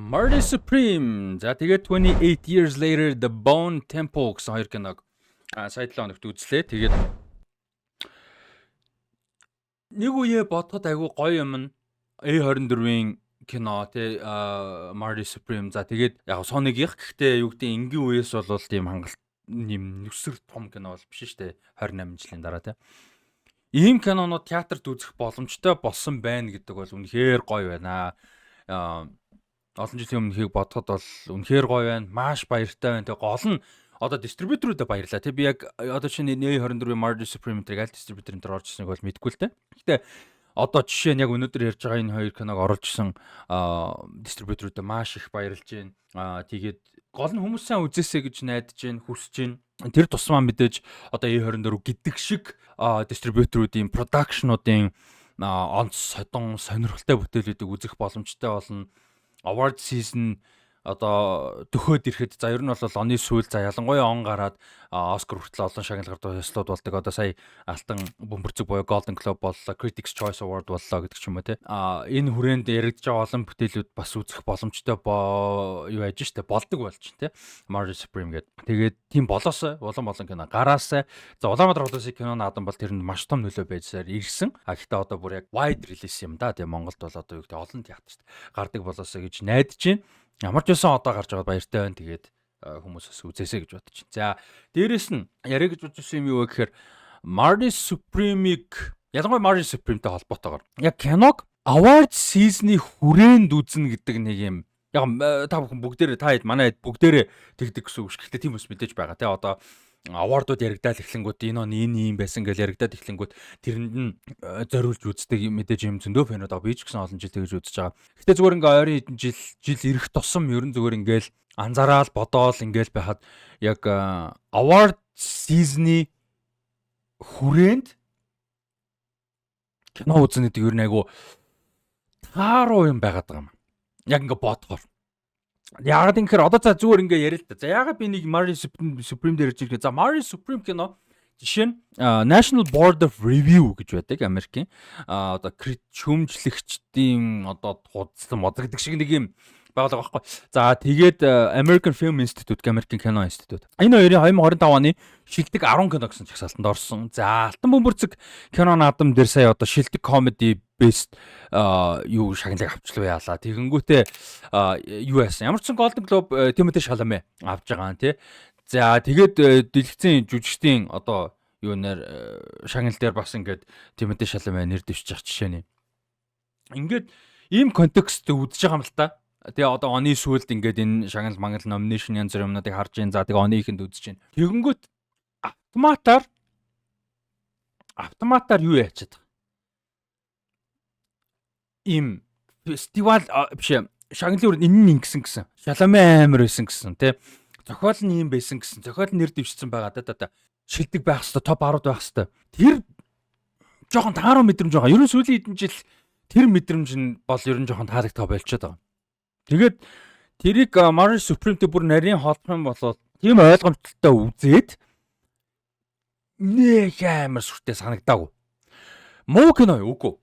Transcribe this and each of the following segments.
Marty Supreme. За тэгээд 28 years later The Bone Temple гэсэн хоёр киног сая 7 хоногт үзлээ. Тэгээд нэг үе бодоход айгүй гоё юм нь A24-ийн кино тий Marty Supreme. За тэгээд яг Sonic-ийнх гэхдээ юу гэдэг энгийн үеэс бол тийм хангалт юм нүсэр том кино бол биш шүү дээ. 28 жилийн дараа тий. Ийм кинонууд театрт үзэх боломжтой болсон байна гэдэг бол үнэхээр гоё байна. Олон жилийн өмнөхийг бодоход бол үнэхээр гоё байна. Маш баяртай байна. Тэгээ гол нь одоо дистрибьюторуудад баярлаа. Тэг би яг одоо чинь A24-ийн Marty Supreme-ийг аль дистрибьюторын дээр орж ирснийг бол мэдэхгүй л дээ. Гэтэ одоо жишээ нь яг өнөөдөр ярьж байгаа энэ хоёр киног оруулж исэн дистрибьюторуудад маш их баярлж байна. Тэгээд гол нь хүмүүс сайн үзээсэй гэж найдаж байна, хүсэж байна. Тэр тусмаа мэдээж одоо A24 гэдэг шиг дистрибьюторуудын продакшнуудын онц содон сонирхолтой бүтээлүүдийг үзэх боломжтой болно. Award season одоо төхөөд ирэхэд за ер нь бол оны сүүл за ялангуяа он гараад Оскар хүртэл олон шагналгаар туслууд болдог. Одоо сая алтан бөмбөрцөг буюу Golden Globe боллоо, Critics Choice Award боллоо гэдэг ч юм уу те. Энэ хүрээнд яригдж байгаа олон бүтээлүүд бас үзэх боломжтой юу яаж штэ болдог болж те. Marty Supreme гэдэг. Тэгээд тийм болоосой улам олон кино гараасай. За Улаанбаатар хотын кино наадам бол тэрэнд маш том нөлөө байжсаар ирсэн. Гэхдээ одоо бүр яг wide release юм да. Тэгээ Монголд бол одоо юу гэдэг олон театрт гардаг болоосой гэж найдаж байна. Ямар ч байсан одоо гарч байгаа баяртай байна. Тэгээд хүмүүс бас үзээсэй гэж бодож байна. За дээрэс нь яриа гэж бодож байсан юм юу вэ гэхээр Marty Supreme-ийг ялангуяа Marty Supreme-тэй холбоотойгоор яг киног award season-ы хүрээнд үзнэ гэдэг нэг юм. Яг та бүхэн бүгдээрээ та хэд манай хэд бүгдээрээ тэгдэг гэсэн үг ш. Гэхдээ тийм ус мэдээж байгаа. Тэ одоо awardууд яригдаад эхлэнгүүт энэ он энэ юм байсан гэж яригдаад эхлэнгүүт тэрэнд нь зориулж үздэг мэдээж юм зөндөө фэнүүд байгаа. Би ч гэсэн олон жил тэгж үзэж байгаа. Гэтэ зүгээр ингээ ойрын хэдэн жил ирэх тусам ерөн зүгээр ингээл анзаараад бодоол ингээл байхад яг award season-ы хүрээнд кино үзнэ гэдэг ер нь айгу тааруу юм байгаад байгаа юм. Яг ингээ бодохоор яагаад ингэхээр одоо за зүгээр ингээ яриа л та. За яагаад би нэг Marty Supreme дээр ирж байгаа. За Marty Supreme кино жишээ нь National Board of Review гэж байдаг Америкийн одоо шүүмжлэгчдийн одоо худалдан моддаг шиг нэг юм байгууллага байхгүй. За тэгээд American Film Institute гэх Америкийн кино институт. Энэ хоёрын 2025 оны шилдэг 10 кино гэсэн жагсаалтанд орсон. За Алтан бөмбөрцөг кино наадам дээр сая одоо шилдэг comedy best юу шагналыг авчлаа яалаа. Тэгэнгүүтээ юу яасан. Ямар ч сан Golden Globe Timothée Chalamet авч байгаа юм тий. За тэгээд дэлгэцийн жүжигчдийн одоо юу нэр шагнал дээр бас ингээд Timothée Chalamet нэр дэвшиж байгаа жишээ нь. Ингээд ийм контекст үзэж байгаа юм л та. Тэгээ одоо оны сүүлд ингээд энэ шагнал мангал номинашн янз бүр юмнуудыг харж ийн. За тэгээ оны ихэнд үзэж байна. Тэгэнгүүт автоматар юу яачаад байгаа. Им фестивал биш шагналын үрд энэ нь ингэсэн гэсэн. Шаламын амар байсан гэсэн тий. Зохиол нь юм байсан гэсэн. Зохиол нь нэр дэвшсэн байгаа да. Шилдэг байх хэвээр топ 10-д байх хэвээр. Тэр жоохон тааруу мэдрэмж байгаа. Ерөн сүүлийн хэдэн жил тэр мэдрэмж нь бол ерөн жоохон таалагдтал болчиход байгаа. Тэгээд тэрийг Marty Supreme-тэй бүр нарийн холбох юм бол тийм ойлгомжтой үзээд нэг амар сүртэй санагдаагүй. Муу кино юу үгүй.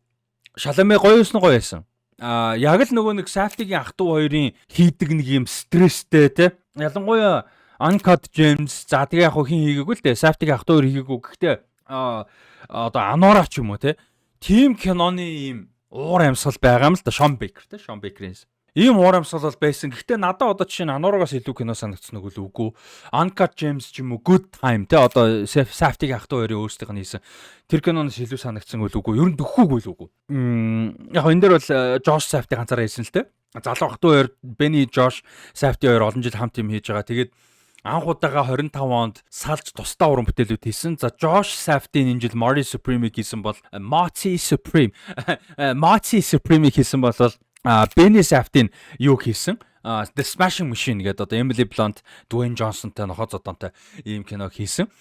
Шаламэ гоё байсан. Яг л нөгөө нэг Safety-гийн ах トゥ хоёрын хийдэг нэг юм стресстэй те. Ялангуяа Uncut Gems за тэгээ яг хин хийгээгүй л дээ. Safety-гийн ах トゥ хоёр хийгээгүй. Гэхдээ одоо Anora ч юм уу те. Тим киноны ийм уур амьсгал байгаа юм л да. Sean Baker те. Sean Baker-ийн ийм уур амьсгал бол байсан. Гэхдээ надад одоо жишээ нь Anoragаас илүү кино санагдсан нэг үгүй. Uncut Gems ч юм уу Good Time те. Одоо Safety-гийн ах トゥ хоёрын өөрсдийнх нь хийсэн. Тэр киноноос илүү санагдсан үгүй. Ер нь дөхөөгүй л үгүй. Яг энэ дээр бол Josh Safety ганцаараа хийсэн л те. Залуу ах トゥ хоёр Benny Josh Safety хоёр олон жил хамт юм хийж байгаа. Тэгээд анх удаага 25 онд салж тусдаа уран бүтээлүүд хийсэн. За Josh Safety энэ жил Marty Supreme-ийг хийсэн бол Marty Supreme-ийг хийсэн бол Benny Safety юу хийсэн? The Smashing Machine гэдэг одоо Emily Blunt, Dwayne Johnson-тай нохоо зодонтой ийм кино хийсэн.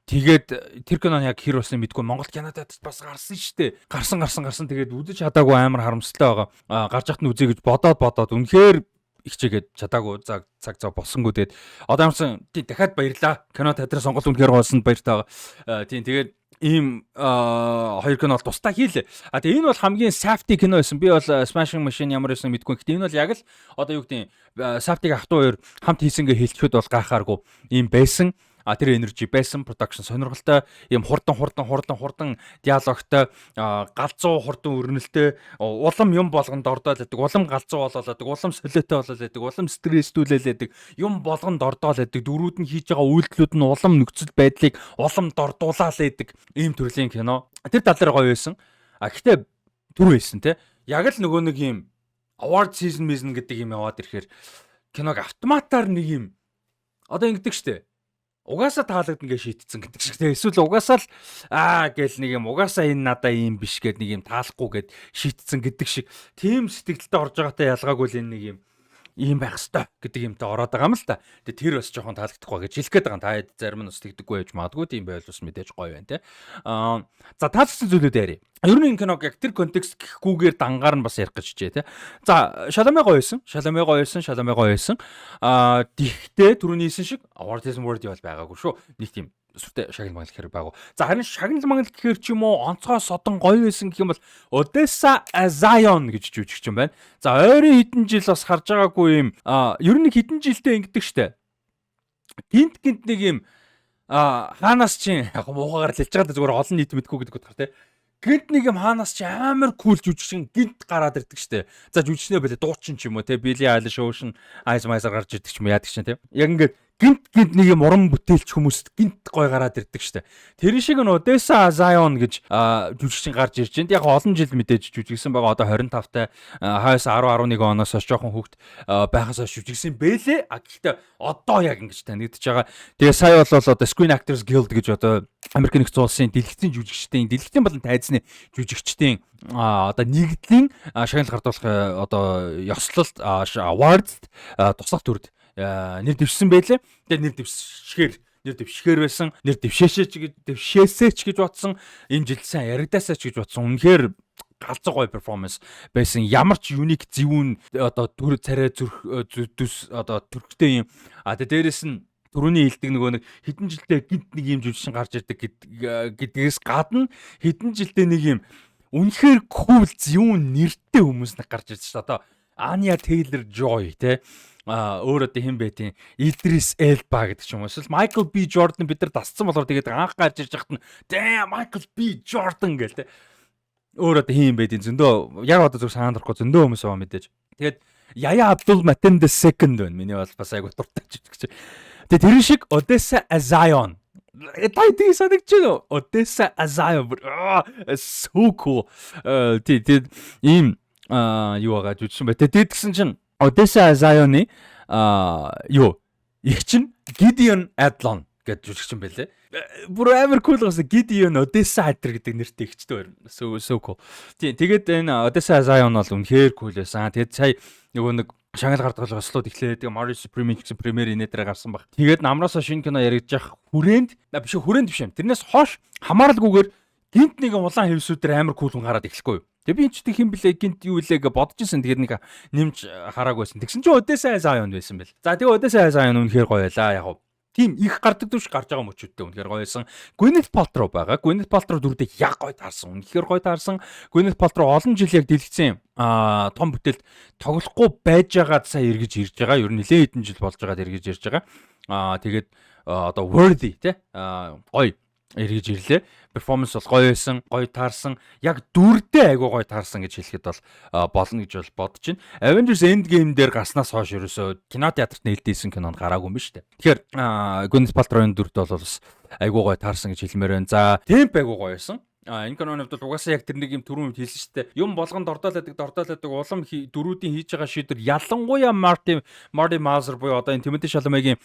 Тэгээд тэр кинон яг хэр басна мэдгүй Монгол кинотад бас гарсан шүү дээ. Гарсан тэгээд үзэж чадаагүй амар харамсалтай байгаа. Гарч хат нь үзье гэж бодоод үнэхээр хичээгээд чадаагүй цаг цаа болсонгүй тэгээд одоо ямарсан дахиад баярлаа. Кино театрын сонголт үнэхээр гоолсонд баяртай байгаа. Тийм тэгээд ийм хоёр кино бол тусдаа хийлээ. Тэгээ энэ бол хамгийн safety кино байсан. Би бол Smashing Machine ямар байсан мэдгүй. Гэхдээ энэ бол яг л одоо юу гэдэг safety-г ах 2 хамт хийсэнгээ хэлчихэд бол гайхааргүй ийм байсан. Тэр energy байсан, production сонирхолтой, ийм хурдан диалогтой, галзуу хурдан өрнөлттэй, улам юм болгонд ордоол байдаг, улам галзуу болоод байдаг, улам солиотой болоод байдаг, улам стресстүүлэл байдаг, юм болгонд ордоол байдаг, дөрүүд нь хийж байгаа үйлдэлүүд нь улам нөхцөл байдлыг улам дордуулаад байдаг. Ийм төрлийн кино. Тэр талаар гоё байсан. Гэхдээ түр байсан те. Яг л нөгөө нэг ийм award season гэдэг юм яваад ирэхээр киног автоматар нэг юм одоо ингэдэг штэ. Угаасаа таалагдана гэж шийдсэн гэдэг шиг. Эсвэл угаасаа л гэл нэг юм угаасаа энэ надаа ийм биш гэд нэг юм таалахгүй гэд шийдсэн гэдэг шиг. Тийм сэтгэлдээ орж байгаатай ялгаагүй л энэ нэг юм ийм байх ёстой гэдэг юмтай ороод байгаа юм л та. Тэгээ тэр бас жоохон таалагдахгүй гэж хэлэх гээд байгаа. Та зарим нь бас тэгдэггүй байж магадгүй тийм байл бас мэдээж гоё байна те. За таалагдсан зүйлүүд яри. Ер нь энэ киног яг тэр контекст гэхгүйгээр дангаар нь бас ярих гэж хичээ те. За Шаламэ гоё байсан. Тэгтээ түрүүний хэлсэн шиг awardism word бол байгаагүй шүү. Нэг тийм сүртэй шагнал мангал хэрэг байгаагүй. За харин шагнал мангал гэхээр ч юм уу онцгой содон гоё байсан гэх юм бол Odessa Zion гэж жүжигч юм байна. За ойрын хэдэн жил бас харж байгаагүй юм. Ер нь хэдэн жилдээ ингэдэг штэ. Гинт нэг юм хаанаас чинь яг муугаар л хэлж байгаа зүгээр олон нийт мэдгүй гэдэг утгаар те. Гинт нэг юм хаанаас ч амар кул жүжигчин гинт гараад ирдэг штэ. За жүжигчнээ бэлээ дуучин ч юм уу те. Billie Eilish, Ocean Eyes гарч ирдэг ч юм яадаг чинь те. Яг ингээд гинт нэг юм уран бүтээлч хүмүүст гинт гой гараад ирдэг штэ. Тэр шиг нь Odessa Zion гэж жүжигчин гарч ирж байна. Яг олон жил мэдээж жүжигсэн байгаа. Одоо 25-тай хойс 10-11 оноос хойш жоохон хүүхд байхаас хойш жүжигсэн бэлээ. Гэхдээ одоо яг ингэж танигдж байгаа. Тэгээ сая бол одоо Screen Actors Guild гэж одоо Америк нэгдсэн улсын дэлгэцийн дэлгэцийн болон тайзны жүжигчдийн одоо нэгдлийн шагнал гардуулах одоо ёслолт awards туслах төрд нэр дэвшсэн байлээ. Тэгээ нэр дэвшгээр байсан. Нэр дэвшээсээч гэж бодсон. Энэ жил сайн яригдаасаач гэж бодсон. Үнэхээр галзуу гоё перформанс байсан. Ямар ч юник зөвүүн одоо төр царай зүс одоо төрхтэй юм. Тэгээ дээрэс нь түрүүний хэлдэг нөгөө нэг хэдэн жилдээ гинт нэг юм жүжигчин гарч ирдэг гэдгээс гадна хэдэн жилдээ нэг юм үнэхээр cool зөвүүн нэртэй хүмүүс нэг гарч ирж байна. Одоо Anya Taylor-Joy те өөр одоо хэн бэ тийм Idris Elba гэдэг ч юм уу. Эсвэл Michael B. Jordan бид нар дасцсан болохоор тэгээд анх гарч ирж хахад нь damn Michael B. Jordan гэл те. Өөр одоо хэн бэ тийм зөндөө яг одоо зүг санаанд орохгүй зөндөө хүмүүс байгаа мэдээж. Тэгээд Yahya Abdul-Mateen the second байна. Миний бол бас айгу дуртай жүжигч. Тэгээд тэр шиг Odessa Zion. Тайдыг санагч нөө Odessa Zion. So cool. Тэгээд ийм юу байгаа жүжигчин бай. Тэгээд тэгсэн чинь Odessa Zion-ы их чинь Gideon Adlon гэж жүжигчин байлээ. Бүр амар cool байсан. Gideon Odessa Adler гэдэг нэртэй ихчтэй байна. So cool. Тэгээд энэ Odessa Zion бол үнэхээр cool байсан. Тэгээд сая нөгөө нэг шагнал гардгал ослоод эхлээд тэгээ Mario Supreme гэсэн премьер инээдрээ гарсан баг. Тэгээд намраасаа шинэ кино яригдчих хүрээнд биш юм. Тэрнээс хойш хамааралгүйгээр гинт нэг улаан хэвсүүдээр амар cool хүн гараад эхлэхгүй юу. Тэгээ би энэ ч хэм блэ гинт юу илээ гэж бодож ирсэн. Тэгээд нэг нэмж хараагүй байсан. Тэгсэн чинь Odessa Zion байсан бэл. За тэгээ Odessa Zion үнэхээр гоё байлаа яг. Тийм их гардаг дүүш гарч байгаа мөчүүдтэй үнэхээр гоё байсан. Gwyneth Paltrow байгаа. Gwyneth Paltrow дүрдээ яг гоё таарсан. Үнэхээр гоё таарсан. Gwyneth Paltrow олон жил яг дэлгэцэн том бүтээлд тоглохгүй байж байгаад сая эргэж ирж байгаа. Ер нь нэлээд хэдэн жил болж байгаад эргэж ирж байгаа. Тэгээд одоо worthy те гоё эргэж ирлээ. Перформанс бол гоё байсан, гоё таарсан. Яг дүрдээ айгуу гоё таарсан гэж хэлэхэд бол болно гэж бол бодож байна. Avengers Endgame дээр гарснаас хойш ерөөсөө кинотеатрт нээлттэйсэн кинонд гараагүй юм шүү дээ. Тэгэхээр Gwyneth Paltrow-ын дүрд бол бас айгуу гоё таарсан гэж хэлмээр байна. За, темп айгуу гоё байсан. Энэ киноны хувьд угаасаа яг тэр нэг юм түрүүн хэлсэн шүү дээ. Юм болгонд ордоолаадаг улам дөрүүдийн хийж байгаа шийдвэр ялангуяа Marty Mazur буюу одоо энэ Timothée Chalamet-ийн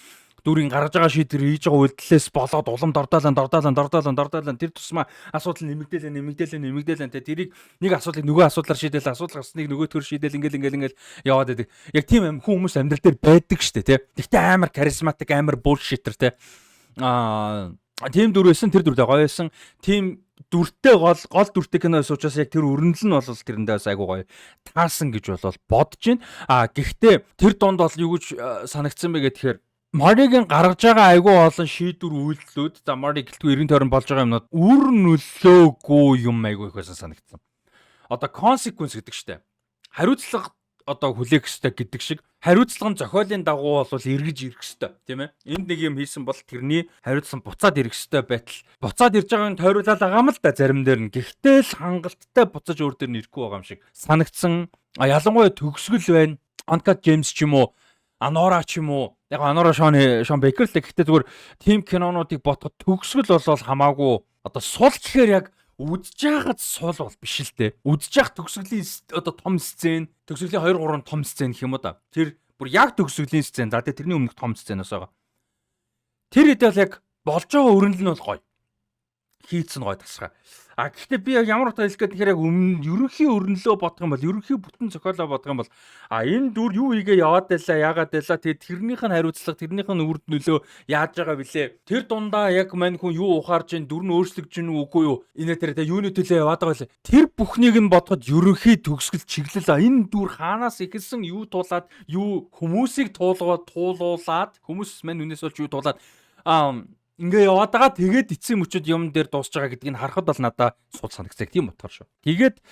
дүрийн гаргаж байгаа шийдвэр хийж байгаа үйлдэлээс болоод уламд ордоолаа тэр тусмаа асуудал нэмэгдээлээ тэ тэрийг нэг асуудлыг нөгөө асуудлаар шийдээл асуудал гарсныг нөгөө төр шийдээл ингээл яваад байдаг. Яг тийм хүмүүс амьдрал дээр байдаг шүү дээ тэ. Гэхдээ амар харизматик амар bullshitter тэ. тийм дүр байсан, тэр дүртэй гоё байсан. Тийм дүртэй гол дүртэй кино байсан учраас яг тэр өрнөл нь бол тэрэндээ бас айгуу гоё таасан гэж бол бодож байна. Гэхдээ тэр донд бол юу гэж санагдсан бэ гэхээр Марdiгийн гаргаж байгаа айгуу олон шийдвэр үйлдэлүүд за Mardi гэлтгүй 90 тойрон болж байгаа юмнууд үр нөлөөгүй юм айгуу их байсан санагдсан. Одоо consequence гэдэг штэ. Хариуцлага одоо хүлээх ёстой гэдэг шиг хариуцлага нь зохиолын дагуу бол эргэж ирэх ёстой тийм ээ. Энд нэг юм хийсэн бол тэрний хариуцлага буцаад ирэх ёстой байтал буцаад ирж байгааг нь тойруулаад байгаа юм л да зарим дээр нь. Гэхдээ л хангалттай буцаж өөр дээр нь ирэхгүй байгаа юм шиг санагдсан. Ялангуяа төгсгөл байна. Uncut Gems ч юм уу, Anora ч юм уу. Яг Anora Sean Baker л гэхдээ зүгээр team кинонуудыг бодоход төгсгөл бол хамаагүй одоо сул гэхээр яг үдж яхад сул бол биш л дээ. Үдж яхад төгсгөлийн одоо том сцен, төгсгөлийн 2 3 том сцен гэх юм уу да. Тэр бүр яг төгсгөлийн сцен. За тэрний өмнөх том сценаас байгаа. Тэр хэд бол яг болж байгаа өрнөл нь бол гоё. Хийцэн гоё тасгаа. Гэхдээ би яг ямар утгаар хэлэх гээд тэгэхээр яг ерөнхий өрнөлөө бодох юм бол ерөнхий бүтэн зохиолоо бодох юм бол энэ дүр юу хийгээ яваад байлаа яагаад байлаа тэгээд тэрнийх нь хариуцлага тэрнийх нь үрд нөлөө яаж байгаа билээ тэр дундаа яг мань хүн юу ухаарж ин дүр нь өөрчлөгдөж гин үгүй юу энэ тэр юуны төлөө яваад байгаа билээ тэр бүхнийг нь бодоход ерөнхий төгсгөл чиглэл энэ дүр хаанаас эхэлсэн юу туулаад юу хүмүүсийг туулуулаад хүмүүс мань үнээс болж юу туулаад ингээ яваад байгаа тэгээд эцсийн мөчөд юм дээр дуусж байгаа гэдгийг харахад бол надад сул санагцдаг тийм утгаар шүү. Тэгээд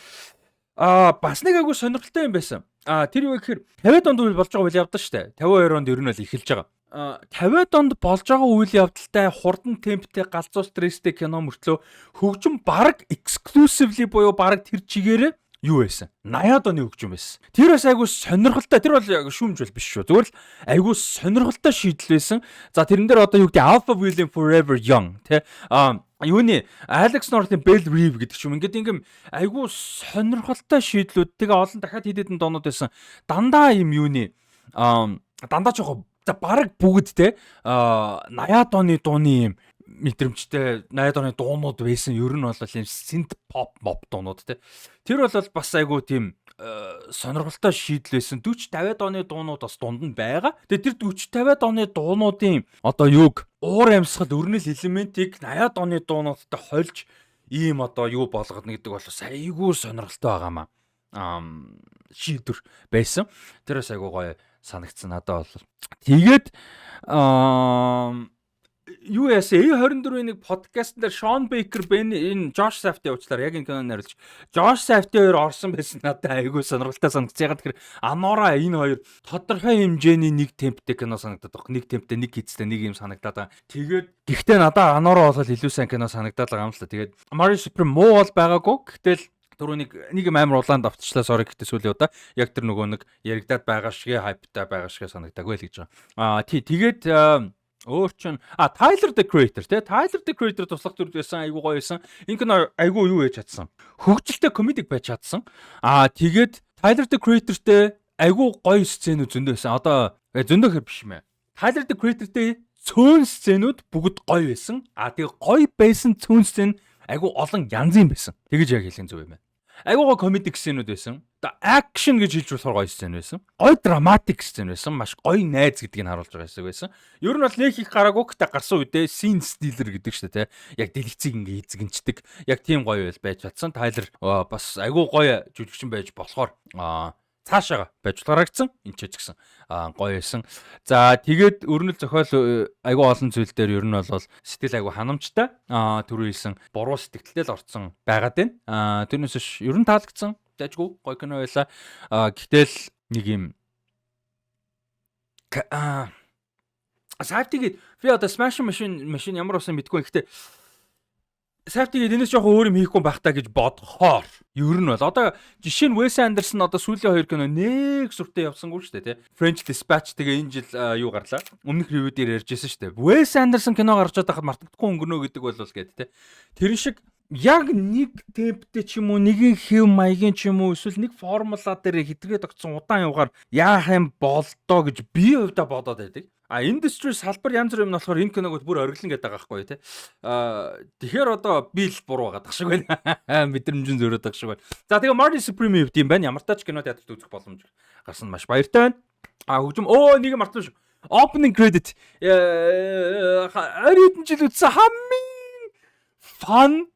бас нэг айгу сонирхолтой юм байсан. Тэр юу гэхээр 50 донд үйл болж байгаа үйл явдал штэ. 52 онд ер нь бол эхэлж байгаа. 50 донд болж байгаа үйл явдалтай хурдан темптэй галзуу стресстэй кино мөртлөө хөгжим баг exclusively буюу баг тэр чигээрээ юу байсан? 80-аад оны хөгжим байсан. Тэр бас айгу сонирхолтой. Тэр бол яг шүүмж бол биш шүү. Зүгээр л айгу сонирхолтой шийдэл байсан. За тэрэн дээр одоо юу гэдэг Alpha William Forever Young тий юуны Alex North-ийн Bell Reeve гэдэг юм. Ингээд ингээм айгу сонирхолтой шийдлүүд тэгээ олон дахиад хэд хэдэн доонууд байсан. Дандаа юм юуны дандаа жоохон бараг бүгд тий 80-аад оны дууны юм мэдрэмжтэй 80-аад оны дуунууд байсан. Ер нь бол юм synth pop mob дуунууд тий. Тэр бол бас айгу тийм сонирхолтой шийдэл байсан. 40-50-аад оны дуунууд бас дунд нь байгаа. Тэгээ тэр 40-50-аад оны дуунуудын одоо юуг уур амьсгал өрнөл элементийг 80-аад оны дуунуудтай хольж ийм одоо юу болгоно гэдэг бол бас айгу сонирхолтой байгаамаа. Шийдвэр байсан. Тэр бас айгу гоё санагдсан надад бол. Тэгээд юу яасан A24-ийн нэг подкаст дээр Sean Baker энэ Josh Safdie уучлаарай яг энэ кинонд найруулж Josh Safdie хоёр орсон байсан надад айгүй сонирхолтой санагдсан. Яг тэгэхээр Anora энэ хоёр тодорхой хэмжээний нэг темптэй кино санагдаад байна. Нэг темптэй нэг хитцтэй нэг юм санагдаад байгаа. Тэгээд гэхдээ надад Anora бол илүү сайн кино санагдаад байгаа юм л та. Тэгээд Mardi Supreme муу бол байгаагүй. Гэтэл түрүү нэг юм амар улаан давтчлаа sorry гэхдээ сүүлийн удаа яг тэр нөгөө нэг яригадаад байгаа шигээ хайптай байгаа шигээ санагдаагүй л гэж байгаа. Тэгээд өөр чин Tyler the Creator тий Tyler the Creator туслах дүр байсан айгуу гоё байсан. Энэ кино айгуу юу яаж чадсан. Хөгжилтэй комедик байж чадсан. Тэгээд Tyler the Creator-тэй айгуу гоё сценүүд зөндөө байсан. Одоо зөндөө хэр биш юм ээ. Tyler the Creator-тэй цөөн сценүүд бүгд гоё байсан. Тэгээ гоё байсан цөөн сцен айгуу олон янзын байсан. Тэгэж яг хэлэн зөв юм байна. Айгуу гоё комедик сценүүд байсан. Action гэж хэлж болохоор гоё сцен байсан. Гоё драматик сцен байсан. Маш гоё найз гэдгийг нь харуулж байгаа хэсэг байсан. Ер нь бол нэг их гараагүй гэхдээ гарсан үедээ scene stealer гэдэг шүү дээ, тэ. Яг дэлгэцийг ингээ эзэгэнчдэг. Яг тийм гоё байж чадсан. Tyler бас айгуу гоё жүжигчин байж болохоор цаашаага байж гарагдсан. Энд ч гэсэн гоё байсан. За тэгээд өрнөл зохиол айгуу олон зүйл дээр ер нь бол сэтгэл айгуу ханамжтай. Түрүү хэлсэн буруу сэтгэлтэй л орцсон байгаад байна. Тэрнээс биш ер нь таалагдсан. Тэжгүй гоё кино байла. Гэтэл нэг юм Safdie-гээд би одоо Smash Machine ямар усан мэдгүй. Гэхдээ Safdie-гээд энэс жоохон өөр юм хийхгүй байх та гэж бодохоор ер нь бол одоо жишээ нь Wes Anderson одоо сүүлийн 2 кино нэг сүртэй явсангүй шүү дээ тий. French Dispatch тэгээ энэ жил юу гарлаа. Өмнөх ревю дээр ярьжсэн шүү дээ. Wes Anderson кино гарч чадахад мартагдахгүй өнгөрнө гэдэг бол гээд тий. Тэрэн шиг яг нэг темптэй ч юм уу нэгэн хэв маягийн ч юм уу эсвэл нэг формула дээр хэтэргээд огцсон удаан явгаар яах юм болдоо гэж би хувьдаа бодоод байдаг. Industry салбар янз бүр юм болохоор энэ киног бүр ориглон гэдэг байгаа байхгүй тий. Тэгэхээр одоо би л буруу байгаа шиг байна. Мэдрэмжэн зөрөөд байгаа шиг байна. За тэгээ Mardi Supreme юм байна. Ямар тач кино театрт үзэх боломж гарсан маш баяртай байна. Хөгжим нэг юм мартсан шүү. Opening credit. Арид жил үтсэн хамгийн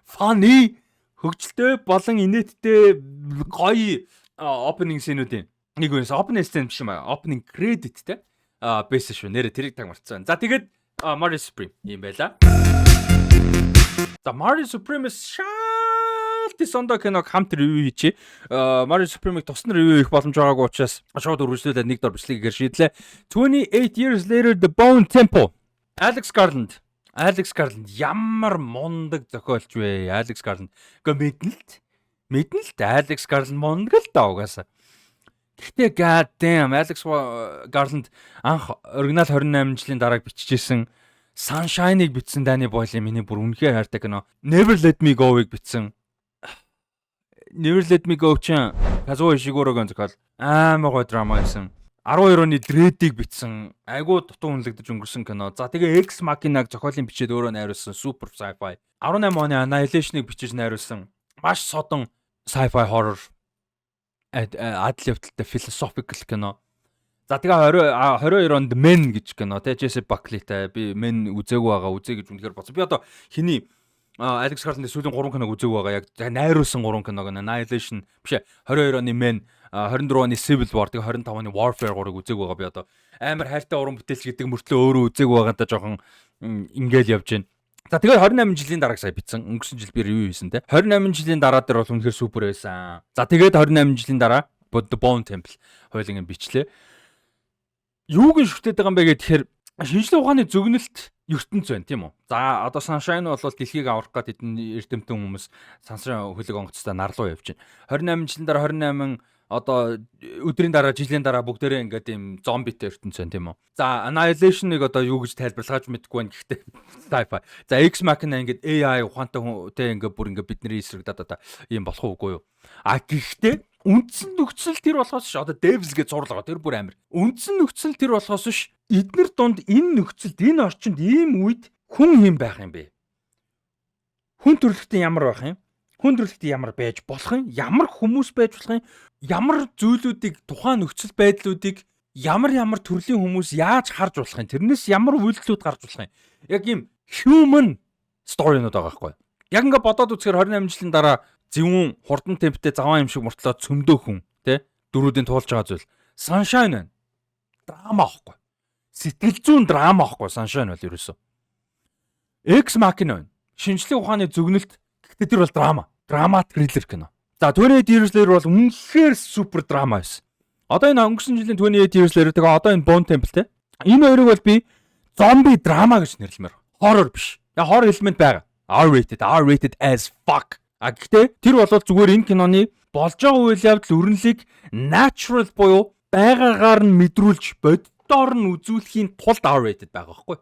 funny хөгжилтэй болон инээдтэй гоё opening scene-үүдийн нэг үнэс opening scene биш юм аа. Opening creditтэй байсан шүү. Нэрэ тэрийг таг марцсан. За тэгээд Mario Supreme юм байла. За Mario Supreme-с Сондо киног хамт ревю хийчээ. Mario Supreme-ийг тусна ревю хийх боломж байгаагүй учраас шууд үргэлжлүүлээд нэг дор бичлэгээр шийдлээ. 28 years later The Bone Temple. Alex Garland ямар мундаг зохиолч вэ? Alex Garland. Гэхдээ мэднэ л Alex Garland мундаг л даа угаасаа. Гэхдээ god damn Alex Garland анх оригинал 28 жилийн дараа бичижсэн Sunshine-ыг бичсэн Danny Boyle миний бүр үнэхээр хайртай кино. Never Let Me Go-ыг бичсэн. Never Let Me Go чинь Kazuo Ishiguro-гийн зохиол амар гоё драма байсан. 12 оны Dread-ийг бичсэн. Айгуу дутуу үнэлэгдэж өнгөрсөн кино. За тэгээ Ex Machina-г зохиолын бичээд өөрөө найруулсан супер sci-fi. 18 оны Annihilation-ыг бичиж найруулсан. Маш содон sci-fi horror адил явдалтай philosophical кино. За тэгээ 22 онд Men гэж кино. Тэ Jesse Buckley-тай би Men үзээгүй байгаа. Үзээ гэж үнэхээр бодсон. Би одоо хиний Alex Garland-ийн сүүлийн 3 киног үзээгүй байгаа. Яг найруулсан 3 киног Annihilation биш 22 оны Men, 24 оны Civil War, тэгээ 25 оны Warfare 3-ыг үзээгүй байгаа. Би одоо амар хайртай уран бүтээлч гэдэг мөртлөө өөрөө үзээгүй байгаадаа жоохон ингээл явж байна. За тэгээ 28 жилийн дараа сая битсэн. Өнгөрсөн жил би ревю хийсэн те. 28 жилийн дараа дээр бол үнэхээр супер байсан. За тэгээд 28 жилийн дараа The Bone Temple хоёулангийн бичлээ. Юуг нь шүтээд байгаа юм бэ гэхээр шинжлэх ухааны зөгнөлт ертөнц байна тийм үү. За одоо Sunshine бол дэлхийг аврах гээд хэдэн эрдэмтэн хүмүүс сансрын хөлөг онгоцтой нарлуу явж байна. 28 жилийн дараа 28 одоо өдрийн дараа жилийн дараа бүгдээрээ ингээд юм зомбитэй ертөнц байна тийм үү. За Annihilation-ыг одоо юу гэж тайлбарлахаж мэдэхгүй байна гэхдээ sci-fi. За Ex Machina ингээд AI ухаантай те ингээд бүр ингээд бидний эсрэг одоо ийм болох уугүй юу. Гэхдээ үндсэн нөхцөл тэр болохоос ш одоо Devs гэж зурлага тэр бүр амир. Үндсэн нөхцөл тэр болохоос ш эднэр донд энэ нөхцөлд энэ орчинд ийм үед хүн хэм байх юм бэ? Хүн төрөлхтөн ямар байх юм? Хүн төрөлхтөн ямар байж болох юм? Ямар хүмүүс байж болох юм? Ямар зүйлүүдийг тухайн нөхцөл байдлуудыг ямар төрлийн хүмүүс яаж харж болох юм? Тэрнээс ямар үйлдэлүүд гарч болох юм? Яг ийм human story-нууд байгаа байхгүй. Яг ингээд бодоод үзэхээр 28 жилийн дараа зөвүүн хурдан темптэй заван юм шиг мөртлөө цөмдөө хүн тий дөрүүдийн туулж байгаа зүйл Sunshine байна. Драма аахгүй. Сэтгэл зүйн драма аахгүй Sunshine бол ерөөсөө. Ex Machina байна. Шинжлэх ухааны зөгнөлт гэхдээ тэр бол драма. Драма триллер кино. За 28 years later бол үнэхээр супер драма байсан. Одоо энэ өнгөрсөн жилийн 28 years later тэгээ одоо энэ Bone Temple тий. Энэ хоёрыг бол би зомби драма гэж нэрлэмээр. Horror биш. Яг horror элемент байгаа. R-rated as fuck. Гэхдээ тэр бол зүгээр энэ киноны болж байгаа үйл явдал өрнөлийг natural буюу байгаагаар нь мэдрүүлж боддоор нь үзүүлэхийн тулд R-rated байгаа байхгүй.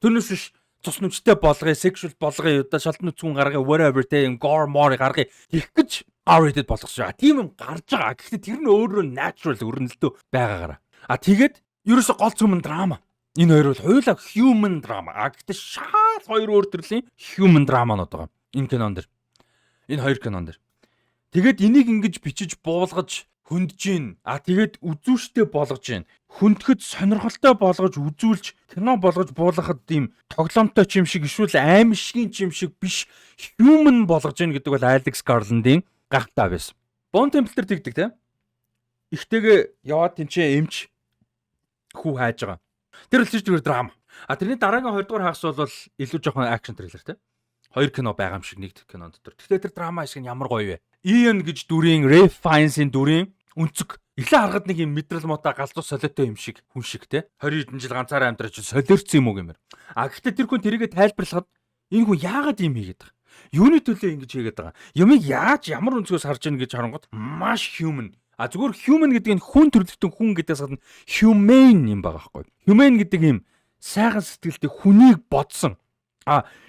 Тэрнээс биш цус нүчтэй болгоё, sexual болгоё, удаа шалтан нүцгэн гаргая, whatever те gore more гаргая их гэж R-rated болгосон. Тийм юм гарч байгаа. Гэхдээ тэр нь өөрөө natural өрнөлтөө байгаагаар. Тэгээд ерөөсө гол зүмэн драма. Энэ хоёр бол хоёулаа human drama. Гэхдээ шал хоёр өөр төрлийн human drama-нууд байгаа. Энэ кинон дэр. Энэ хоёр кинон дэр. Тэгээд энийг ингэж бичиж буулгаж хөндөж гин. Тэгээд үзүүштэй болгож гин. Хөндөд сонирхолтой болгож үзүүлж кино болгож буулгахад ийм тоглоомтой ч юм шиг эсвэл аимшигын ч юм шиг биш human болгож гин гэдэг бол Alex Garland-ийн гахалтай байсан. Bone Temple дээр тэгдэг те. Ихтэйгээ яваад тэнцээ эмч хүү хайж байгаа. Тэр л зүгээр драма. Тэрний дараагийн 20 дугаар хагас бол илүү жоохон акшн триллер те. Хоёр кино байгаа юм шиг нэг кинон дотор. Гэхдээ тэр драма хэсэг нь ямар гоё вэ? Ian гэж дүрийн Ray Fiennes-ийн дүрийн өнцөг. Эхлээ харахад нэг юм мэдрэл муутай галзуу солиотой юм шиг хүн шиг те. 20 хэдэн жил ганцаараа амьдраж солиорцсон юм уу гэмээр. Гэхдээ тэр хүн тэрийгэ тайлбарлахад энэ хүн яагаад ийм хийгээд байгаа? Юуны төлөө ингэж хийгээд байгаа? Юмыг яаж ямар өнцгөөс харж яах гэж харангууд маш human. Зүгээр human гэдэг нь хүн төрлөختөн хүн гэдээс гадна humane юм байгаа байхгүй. Humane гэдэг юм сайхан сэтгэлтэй хүнийг бодсон.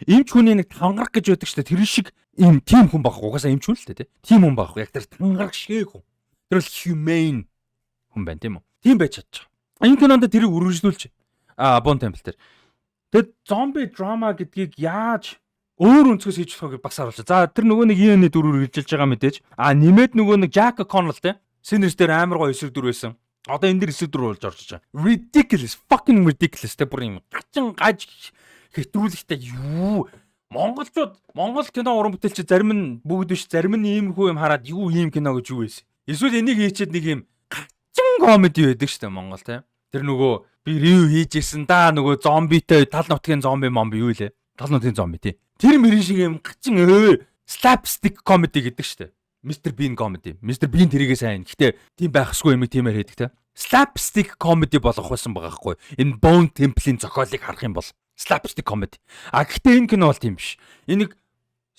Эмч хүний нэг тангарах гэж байдаг ч тэр шиг ийм тийм хүн байхгүй. Угаасаа эмч хүн л дээ, тийм хүн байхгүй. Яг тэр тангарах шиг хүн. Тэр бол humane хүн байна тийм үү? Тийм байж чадчих. Энэ кинонд тэрийг үргэлжлүүлж Bone Temple дээр. Тэгэд зомби драма гэдгийг яаж өөр өнцгөөс хийж болохыг бас харуулж. За тэр нөгөө нэг Ian-ийн дүрээр хэлжилж байгаа мэдээж. Нэмээд нөгөө нэг Jack O'Connell те. Sinners дээр амар гоё эсрэг дүр байсан. Одоо энэ дэр эсрэг дүр болж орж байгаа. Ridiculous, fucking ridiculous те бүр юм гачин гаж хэтрүүлэгтэй юу. Монгол кино уран бүтээлч зарим нь бүгд биш, зарим нь иймэрхүү юм хараад юу ийм кино гэж юу байсан. Эсвэл энийг хийчихэд нэг юм гачин комеди байдаг шүү дээ Монгол те. Тэр нөгөө би ревю хийжсэн да нөгөө зомбитэй тал нутгийн зомби момби юу лээ. Тал нутгийн зомби тий. Тэр мэрин шиг юм гачин slapstick comedy гэдэг шүү дээ. Mr Bean comedy. Mr Bean тэрийгээ сайн. Гэхдээ тийм байхсгүй юм тиймэр хийдэг те. Slapstick comedy болох байсан байгаа хгүй. Энэ Bone Temple-ийн зохиолыг харах юм бол slapstick comedy. Гэхдээ энэ кино бол тийм биш. Энийг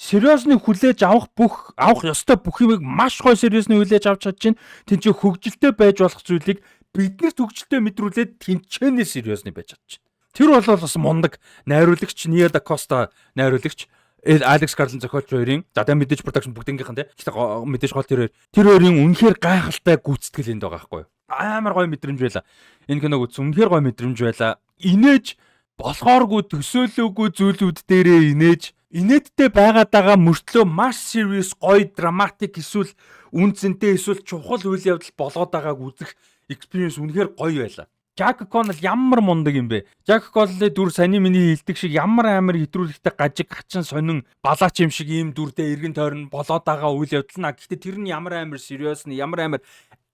сериосны хүлээж авах ёстой бүх юмыг маш гой сериосны хүлээж авч чадж чинь тэн чи хөгжилтэй байж болох зүйлийг биднэрт хөгжилтэй мэдрүүлээд тэнцэнэ сериосны байж чадж чинь. Тэр бол бас мундаг найруулагч Nia Da Costa найруулагч Алекс Гарлин зохиолч хоёрын за мэдээж production бүгднгийнхэн те. Гэхдээ мэдээж гол тэр хоёрын үнэхээр гайхалтай гүйцэтгэл энд байгаа байхгүй юу? Амар гоё мэдрэмж байла. Энэ киног үзсэн үнэхээр гоё мэдрэмж байла. Инээж болохооргүй төсөөлөөгүй зүйлүүд дээрээ инээдтэй байгаадаа мөртлөө маш serious гоё драматик эсвэл үнцэнтэй эсвэл чухал үйл явдал болоод байгааг үзэх experience үнэхээр гоё байла. Jack Connell ямар мундаг юм бэ? Jack Connell-ийн дүр саний миний хэлдэг шиг ямар амар хэтрүүлэгтэй гажиг хачин сонин балаач юм шиг ийм дүрдээ эргэн тойрон болоод байгаа үйл явдал наа. Гэхдээ тэр нь ямар амар serious нь ямар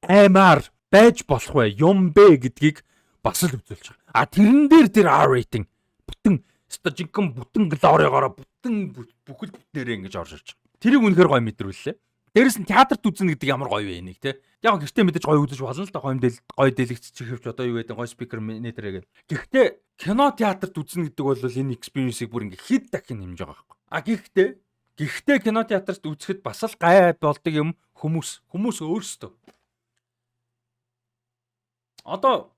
амар байж болох вэ? Юм бэ гэдгийг бас л үзүүлж байгаа. А тэрэн дээр тэр R rating бүтэн стажинкэн бүтэн глоригоороо бүтэн бүхэл бүтнээрээ ингэж орж ирж байгаа. Тэрийг үнэхээр гоё мэдрүүллээ. Дээрэс нь театрт үзнэ гэдэг ямар гоё вэ энийг те. Яг гэртээ мэдээж гоё үзэж болно л да гоё дэлгэцчих хэвч одоо юу гэдэг гоё спикер нэтрэгээ. Гэхдээ кино театрт үзнэ гэдэг бол энэ experience-ийг бүр ингээ хэд дахин хэмжиж байгаа байхгүй. А гэхдээ кино театрт үзэхэд бас л гай болдог юм хүмүүс өөрсдөө. Одоо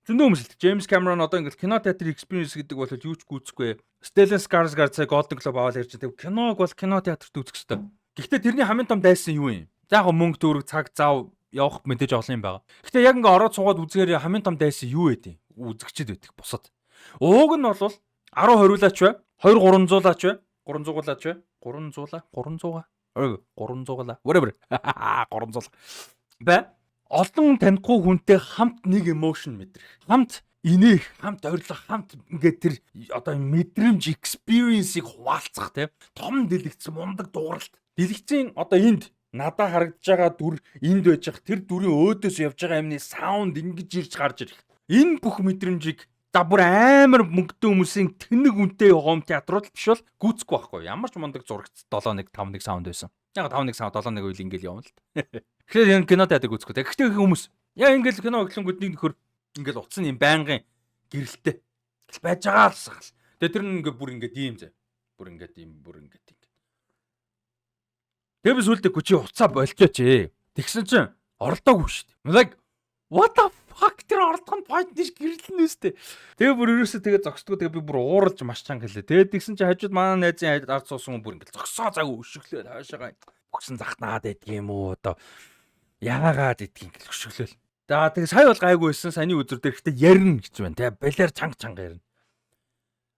зөндөө хүмүүс л Джеймс Камерон одоо ингээл кино театрын experience гэдэг бол юу ч гүйцэхгүй. Stellan Skarsgård Golden Globe аваад ярьж байгаа. Киног бол кино театрт үзэх хэрэгтэй. Гэхдээ тэрний хамгийн том дайсан юу юм? За яг мөнгө төгрөг цаг зав явах мэдээж олон юм байгаа. Гэхдээ яг ингээ ороод суугаад үзгээр хамгийн том дайсан юу вэ? Үзэгчд байдаг бусад. Ууг нь бол 10 20-уулаач бай, 2 300-аач бай, 300-уулаач бай, 300 whatever. 300 бай. Олон танихгүй хүнтэй хамт нэг emotion мэдрэх. Хамт инээх, хамт ойрлох, хамт ингээд тэр одоо мэдрэмж experience-ийг хуваалцах тийм том дэлгэцсэн мундаг дууралт. Дэлгэцийн одоо энд надад харагдаж байгаа дүр энд байж байгаа тэр дүрийн өөдөөс явж байгаа юмны саунд ингэж ирж гарч ирэх. Энэ бүх мэдрэмжийг за бүр амар мөнгөтэй хүмүүсийн тэнэг үнэтэй хом театрууд биш бол гүйцэхгүй байхгүй. Ямар ч мундаг зурагт 7-1-5-1 саунд байсан. Яг 5-1 саунд 7-1 үйл ингээл явна л та. Тэгэхээр энэ кино театрыг үзэхгүй. Гэхдээ хүмүүс яа ингээл кино өглөнгүүд нэг нөхөр ингээл утсан юм байнгын гэрэлтэй байж байгаа л сахал. Тэгээ тэр нь ингээ бүр ингээ ийм зэ. Бүр ингээ. Тэгээ би сүлдээ чи уцаа болчооч ээ. Тэгсэн чинь оролдоогүй шүү дээ. Like what the fuck тэр оролдох нь point дэш гэрэлнэ үстэй. Тэгээ бүр ерөөсөө тэгээ зогсдгоо тэгээ би бүр ууралж маш чанга хэлээ. Тэгээ тэгсэн чинь хажууд манай найзын ард суусан хүн бүр ингээл зогсоо цагаа өшөглөө хаашаага бүгсэн захнаад байдг юм уу одоо яагаад идгийг өшөглөөл. За тэгээ сая бол гайгүй байсан. Саяны үзүр дээр ихтэй ярина гэж байна. Тэгээ балиар чанга ярина.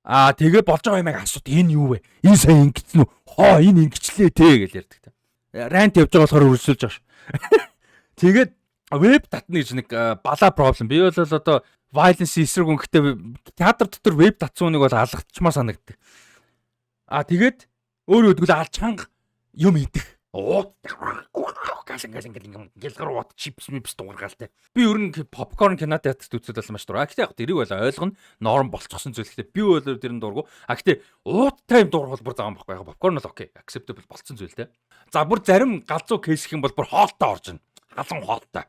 Аа тэгээ болж байгаа юмыг асууд энэ юу вэ? Энэ сая ингэсэн үү? Хоо энэ ингэчлээ те гэж ярьдаг та. Рант явж байгаа болохоор өрсөлж байгаа ш. Тэгээд веб татна гэж нэг балаа проблем. Би бол одоо violence эсрэг өнгөтэй театр дотор веб татсан үнийг бол алгадчмаар санагддаг. Аа тэгээд өөрөө өдгөл алчанга юм идэх. Ингээл гар чипс дуургаалтай. Би ер нь попкорн кино театрт үзээд байсан маш дураа. Гэхдээ яг тэрийг бол ойлгоно. Норм болцсон зүйл. Гэхдээ би бол тэр нь дургу. А гэхдээ ууттай юм дургуул бүр загаан байхгүй. Попкорн бол окей. Acceptable болцсон зүйл те. За бүр зарим галзуу кейс их юм бол бүр хоолтой орж ин. Халуун хоолтой.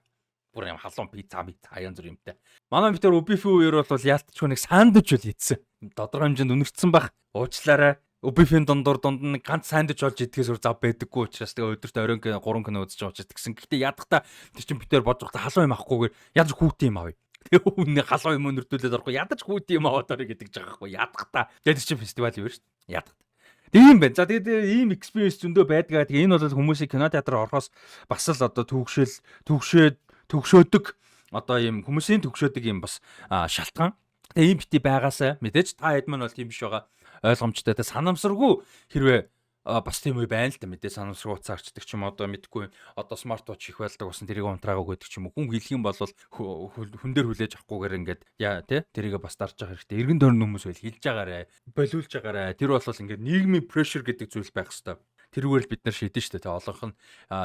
Бүр юм халуун пицца аян зүр юмтай. Манай битэр Ubify үеэр бол яалтчгүй нэг сандвич үл ийдсэн. Тодорхой хэмжээнд өнөрцсөн баг. Уучлаарай. Ubify дунд нэг ганц сандвич олж идэхээс өөр зав байдаггүй учраас тэгээ өдөрт оройн 3 кино үзэж байгаа учраас тэгсэн. Гэхдээ ядахта тэр чин битэр бодож байгаа халуун юм авахгүйгээр ядаж хүүтэй юм авъя. Тэгээ үнэ халуун юм өнөртүүлээд орохгүй ядаж хүүтэй юм аваад орё гэдэг жаага байхгүй. Ядахта тэгээ тэр чин фестивал юу шүү дээ. Ядахта. Тийм байна. За тэгээд ийм experience зөндөө байдгаа. Тэгээ энэ бол хүмүүсийн кино театр орохоос бас л одоо төгшөөдөг одоо ийм хүмүүсийн төгшөөдөг юм бас шалтгаан. Тэгээ ийм бити байгаасаа мэдээж та хэд маань бол тийм биш байгаа. Ойлгомжтой. Тэ санамсаргүй хэрвээ бас тийм үе байна л да мэдээ санамсруу уцаарчдаг ч юм одоо мэдгүй одоо смарт вотч их байлдаг басан тэрийг унтраагаа гэдэг ч юм уу хүн хэлэх юм бол хүн дээр хүлээж авахгүйгээр ингээд яа тий тэрийг бас дарж байгаа хэрэгтэй эргэн тойрны хүмүүс байл хэлж байгаарэ болиулж байгаарэ тэр бол ингээд нийгмийн pressure гэдэг зүйл байх хэвээр тэрүүгээр л бид нар шийдэн штэ тий олонх нь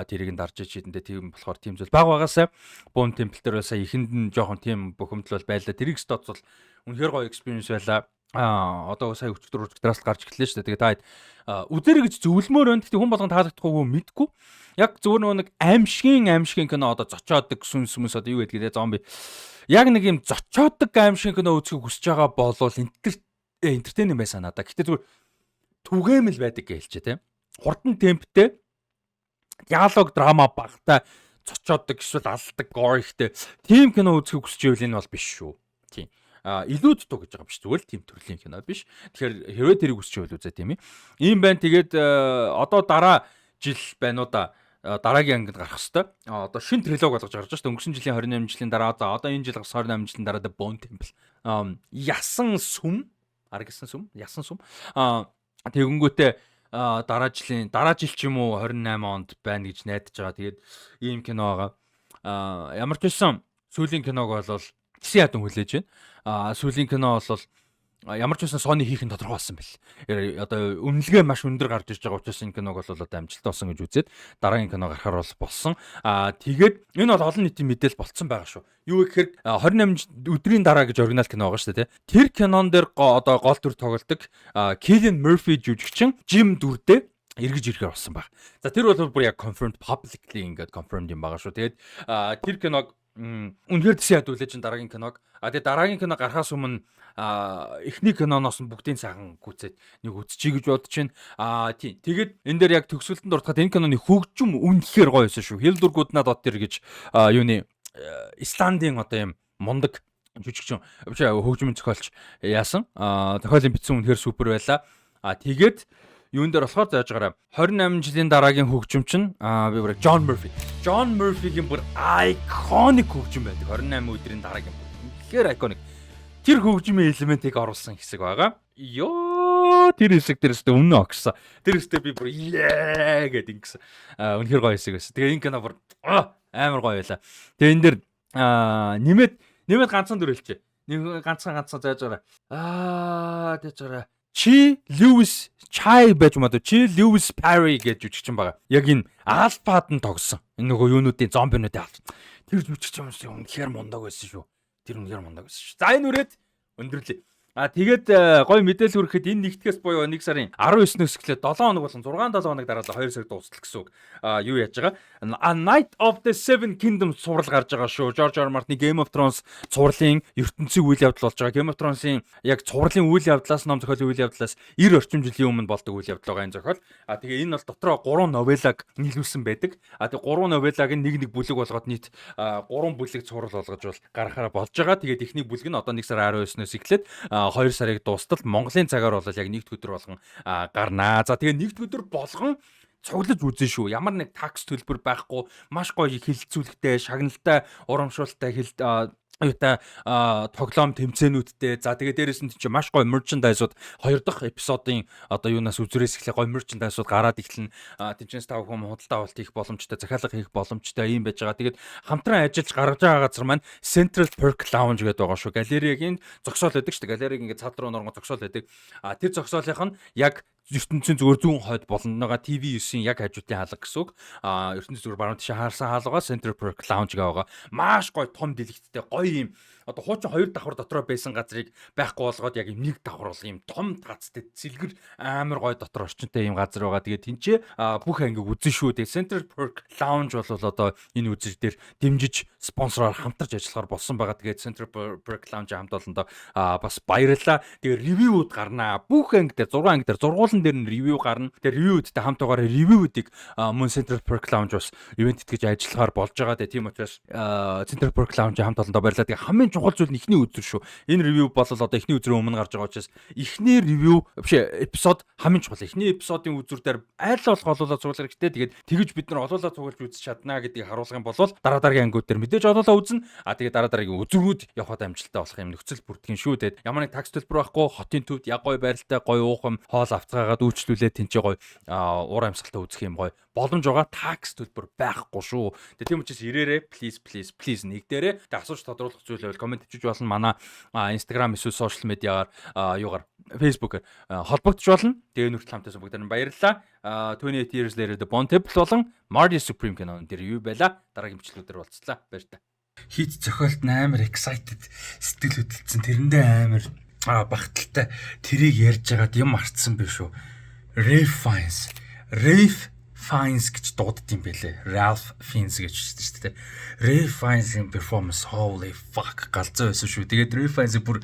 тэрийг дарж шийдэндээ тийм болохоор тийм зүйл баг багасаа бүүн темпл дээр байсаа ихэнд нь жоохон тийм бухимдал бол байлаа тэрийг стац бол үнэхээр гоё experience байла одоо сая өчтөрөөс гарч эхэллээ шүү дээ. Тэгээд та үзэрэй гэж зөвлөмөр байна. Гэхдээ хүн болгон таалагдахгүй мэдгүй. Яг зөвөр нэг аимшигын кино одоо зочоодог сүнс одоо юу гэдгийг зомби. Яг нэг юм зочоодог аимшигын кино үзэхийг хүсэж байгаа болвол энтертейн юм байсан надаа. Гэхдээ зүгээр түгээмэл байдаг гэж хэлчихэ тийм. Хурдан темптэй диалог драма багтай зочоодог эсвэл алдаг гор ихтэй тийм кино үзэхийг хүсэж ивэл энэ бол биш шүү. Тийм. Илүү дутуу гэж байгаа биш зүгээр л тийм төрлийн кино биш. Тэгэхээр хэрвээ тэрийг хүсч байвал үзээ тийм ээ. Ийм байна. Тэгээд одоо дараа жил байна уу да дараагийн ангид гарах хэвээр. Одоо шинэ трилог болгож гарч байгаа шүү дээ. Өнгөрсөн жилийн 28 жилийн дараа одоо энэ жил гарах 28 жилийн дараа The Bone Temple. Ясан сүм. Тэгэнгүүтээ дараа жил ч юм уу 28 онд байна гэж найдаж байгаа. Тэгээд ийм кино байгаа. Ямар ч байсан сүүлийн киног бол гэсэн ядан хүлээж байна. Сүүлийн кино бол ямар ч байсан Sony хийх нь тодорхой болсон бэл. Одоо үнэлгээ маш өндөр гарч ирж байгаа учраас энэ киног бол одоо амжилттай болсон гэж үзээд дараагийн кино гарахаар болсон. Тэгээд энэ бол олон нийтийн мэдээлэл болцсон байгаа шүү. Юу гэхээр 28 өдрийн дараа гэж оригинал кино байгаа шүү дээ. Тэр кинон дээр одоо гол дүр тоглодог Cillian Murphy жүжигчин Jim дүрдээ эргэж ирэхээр болсон баг. За тэр бол бүр яг confirmed publicly ингээд confirmed юм байгаа шүү. Тэгээд тэр киног үнэхээр тэсээ ядуулж чинь дараагийн киног. Тэгээд дараагийн кино гарахаас өмнө эхний киноноос нь бүгдийн сайхан гүцээд нэг үзчихье гэж бодож байна. Тийм. Тэгээд энэ дээр яг төгсгөлтөнд дуртахад энэ киноны хөгжим үнэхээр гоё байсан шүү. Hildur Guðnadóttir гэж юуны Исландийн одоо юм мундаг жүжигчин хөгжмийн зохиолч яасан. Зохиолын бичсэн үнэхээр супер байла. Тэгээд юун дээр болохоор зааж гараа 28 жилийн дараагийн хөгжимч нь би бүр John Murphy-гийн бүр iconic хөгжим байдаг. 28 өдрийн дараагийн үнэхээр iconic. Тэр хөгжмийн элементийг оруулсан хэсэг байгаа. Ёо тэр хэсэг дээрээс өмнө огсон. Тэр хэсэгтээ би бүр гэдэг ингэсэн. Үнэхээр гоё хэсэг байсан. Тэгээ энэ кино бүр амар гоё байла. Тэгээ энэ дэр нэмээд ганцхан дүр хэлчихэ. Нэг ганцхан зааж гараа. Тэгж гараа. Чи Lewis Chai байж магадгүй чи Lewis Perry гэж жүжигчин байгаа. Яг энэ Alpha-д нь тогсон. Энэ нөгөө юунуудын зомбинуудын алфа. Тэр жүжигчин юм үнэхээр мундаг байсан шүү. За энэ үрээд өндөрлөө. Тэгээд гоё мэдээлэл хүрэхэд энэ нэгтгэс буюу 1 сарын 19-ноос эхлээд 7 хоног болон 6-7 хоног дараалал 2 сар дуусах гэсэн үг. Юу яаж байгаа? A Night of the Seven Kingdoms цуврал гарч байгаа шүү. George R. Martin-ы Game of Thrones цувралын ертөнцийн үйл явдал болж байгаа. Game of Thrones-ийн яг цувралын үйл явдлаас ном зохиолын үйл явдлаас 90 орчим жилийн өмнө болдог үйл явдал байгаа энэ зохиол. Тэгээ энэ бол дотроо 3 новеллаг нийлүүлсэн байдаг. Тэгээ 3 новеллаг нь нэг бүлэг болгоод нийт 3 бүлэг цуврал болгож бол гаргахаараа болж байгаа. Тэгээд эхний бүлэг нь одоо 1 сар 19-ноос эхлээд 2 сарыг дуустал Монголын цагаар бол яг нэгд өдөр болгон гарнаа. За тэгээ нэгд өдөр болгон цуглаж үзэн шүү. Ямар нэг такс төлбөр байхгүй, маш гоё хилцүүлэгтэй, шагналтай, урамшуултай тоглоом тэмцээнүүдтэй. За тэгээ дээрэс нь чи маш гоё merchandise-ууд 2 дахь эпизодын одоо юунаас үзрээс эхлэх гоё merchandise-ууд гараад эхэлнэ. Тэнцэнс тав хүмүүс худалдаа авалт хийх боломжтой, захиалга хийх боломжтой юм байж байгаа. Тэгээд хамтран ажиллаж гаргаж байгаа газар маань Central Perk Lounge гэдэг байгаа шүү. Галерегийн зогсоол байдаг шүү. Галерейг ингээд цаад руу норгон зогсоол байдаг. Тэр зогсоолынх нь яг ертөнцийн зүгээр зүүн хойд болонгоо TV9-ийн яг хажуудын хаалга гэсэн үг. ертөнцийн зүгээр баруун тишээ хаарсан хаалгаа Central Perk Lounge байгаа. Маш гоё том дэлгэцтэй гоё юм. Одоо хуучин 2 давхар дотроо байсан газрыг байхгүй болгоод яг юм 1 давхар бол юм том тацтай цэлгэр амар гоё дотор орчинтай юм газар байгаа. Тэгээд тэнцээ бүх ангийг үзэн шүү. Тэгээд Central Perk Lounge бол одоо энэ үзэл дээр дэмжиж спонсороор хамтарч ажиллахаар болсон байгаа. Тэгээд Central Perk Lounge хамт олондоо бас баярлалаа. Тэгээд ревюуд гарнаа. Бүх анги дээр 6 анги дээр зургуулсан дээр нь ревю гарна. Тэгээд ревюудтай хамт байгаараа ревюудыг мөн Central Perk Lounge бас ивент итгэж ажиллахаар болж байгаа. Тэгээд тийм учраас Central Perk Lounge хамт олондоо баярлалаа. Тэгээд хамгийн чухал зүйл нь ихний үзэр шүү. Энэ ревю бол одоо ихний үзрийн өмнө гарч байгаа учраас ихний ревю биш эпизод хамгийн чухал. Ихний эпизодын үзүр дээр аль болох олоолаа цуглах хэрэгтэй. Тэгээд тэгж бид нар олоолаа цуглаж үзэж чаднаа гэдгийг харуулах юм бол дараагийн ангиуд дээр мэдээж олоолаа үзнэ. Тэгээд дараагийн үзрүүд явахад амжилттай болох юм нөхцөл бүрдгэн шүү. Тэгээд ямар нэг такс төлбөр байхгүй, хотын төвд яг гоё байралтай, гоё уухам, хоол авцгаа хаагаад үйлчлүүлээд тэнцээ гоё уур амьсгалтай үзэх юм гоё боломж байгаа такс төлбөр байхгүй шүү. Тэгээ тийм учраас ирээрээ please нэгдээрээ. Тэгээ асууж тодруулах зүйл байвал комент хийж болно. Манай Instagram эсвэл social media-гаар юугаар Facebook-аар холбогдож болно. Тэгээ нүртэл хамтаас бүгдээр нь баярлалаа. 28 Years Later The Bond Temple болон Marty Supreme кинон дээр юу байла? Дараагийн бичлэгүүдээр уулзлаа. Баярлалаа. Хийц зохиолт амар excited сэтгэл хөдлөлтсөн тэрэндээ амар багталтай тэрийг ярьж байгаад юм марцсан биш үү? Ralph Fiennes гэж дуудд юм бэлээ. Ralph Fiennes гэж шүү дээ. Ralph Fiennes-ийн performance holy fuck галзуу байсан шүү. Тэгээд Ralph Fiennes бүр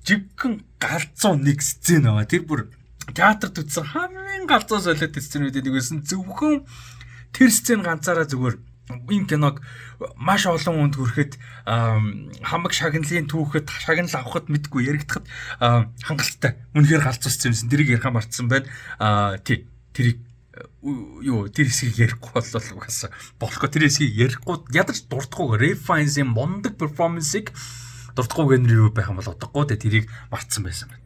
жиггэн галзуу нэг сцен аваа. Тэр бүр театрт үзсэн хамгийн галзуу солиод сценүүдийн нэг байсан. Зөвхөн тэр сцен ганцаараа зүгээр энэ киног маш олон хүнд хүрэхэд хамаг шагналын түүхэд шагнал авахд мэдгүй яригдахад хангалттай. Үнэхээр галзуу сценсэн. Тэрийг ярих марцсан байна. Тэрийг тэр хэсгийг ярихгүй болол угаасаа болохгүй. Тэр хэсгийг ярихгүй ядарч дурдахгүй. Ralph Fiennes-ийн мундаг перформансыг дурдахгүй гэнэ юу байх юм бол удахгүй. Тэрийг марцсан байсан байна.